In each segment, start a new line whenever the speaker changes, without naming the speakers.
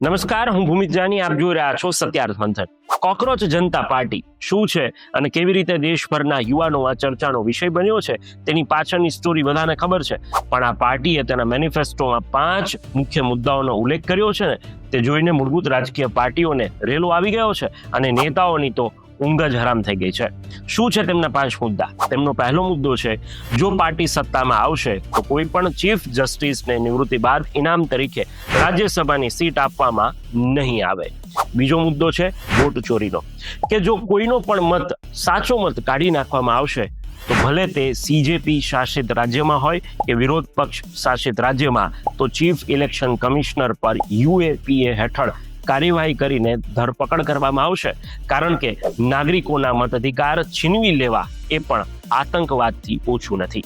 નમસ્કાર, હું ભૂમિત જાની. આપ જોઈ રહ્યા છો સત્યાર્થ મંથન. કોકરોચ જનતા પાર્ટી શું છે અને કેવી રીતે દેશભરના યુવાનો આ ચર્ચાનો વિષય બન્યો છે તેની પાછળની સ્ટોરી બધાને ખબર છે. પણ આ પાર્ટીએ તેના મેનિફેસ્ટોમાં 5 મુખ્ય મુદ્દાઓનો ઉલ્લેખ કર્યો છે ને તે જોઈને મૂળભૂત રાજકીય પાર્ટીઓને રેલો આવી ગયો છે અને નેતાઓની તો ઊંઘ જ હરામ થઈ ગઈ છે. શું છે તેમના 5 મુદ્દા? તેમનો પહેલો મુદ્દો છે, જો પાર્ટી સત્તામાં આવશે તો કોઈ પણ ચીફ જસ્ટિસને નિવૃત્તિ બાદ ઇનામ તરીકે રાજ્યસભાની સીટ આપવામાં નહીં આવે. બીજો મુદ્દો છે વોટ ચોરીનો, કે જો કોઈનો પણ મત સાચો મત કાઢી નાખવામાં આવશે તો ભલે તે CJP શાસિત રાજ્યમાં હોય કે વિરોધ પક્ષ શાસિત રાજ્યમાં, તો ચીફ ઇલેક્શન કમિશનર પર UAPA હેઠળ કાર્યવાહી કરીને ધરપકડ કરવામાં આવશે, કારણ કે નાગરિકોના મતાધિકાર છીનવી લેવા એ પણ આતંકવાદથી ઓછું નથી.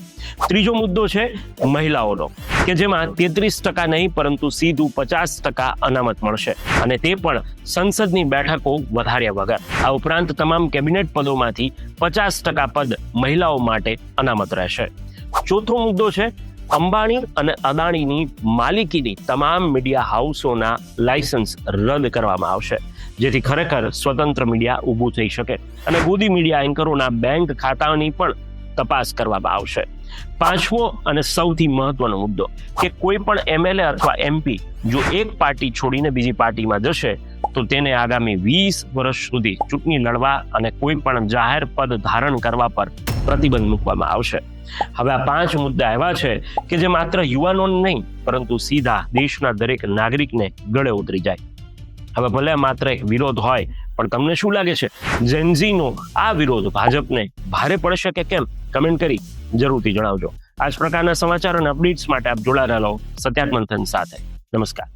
ત્રીજો મુદ્દો છે મહિલાઓનો, કે જેમાં 33% નહીં પરંતુ સીધું 50% અનામત મળશે અને તે પણ સંસદની બેઠકો વધાર્યા વગર. આ ઉપરાંત તમામ કેબિનેટ પદોમાંથી 50% પદ મહિલાઓ માટે અનામત રહેશે. ચોથો મુદ્દો છે અંબાણી અને અદાણીની માલિકીની તમામ મીડિયા હાઉસોના લાયસન્સ રદ કરવામાં આવશે, જેથી ખરેખર સ્વતંત્ર મીડિયા ઊભું થઈ શકે અને ગોદી મીડિયા એન્કરોના બેંક ખાતાની પણ તપાસ કરવામાં આવશે. પાંચમો અને સૌથી મહત્વનો મુદ્દો, કે કોઈ પણ MLA અથવા MP જો એક પાર્ટી છોડીને બીજી પાર્ટીમાં જશે તો તેને આગામી 20 વર્ષ સુધી ચૂંટણી લડવા અને કોઈ પણ જાહેર પદ ધારણ કરવા પર પ્રતિબંધ મૂકવામાં આવશે. હવે આ 5 મુદ્દા એવા છે કે જે માત્ર યુવાનોને નહીં પરંતુ સીધા દેશના દરેક નાગરિકને ગળે ઉતરી જાય. હવે ભલે માત્ર એક વિરોધ હોય, પણ તમને શું લાગે છે, જેનઝીનો આ વિરોધ ભાજપને ભારે પડશે કે કેમ? કમેન્ટ કરી જરૂરથી જણાવજો. આ જ પ્રકારના સમાચાર અને અપડેટ્સ માટે આપ જોડાયેલા રહો સત્યાર્થ મંથન સાથે. નમસ્કાર.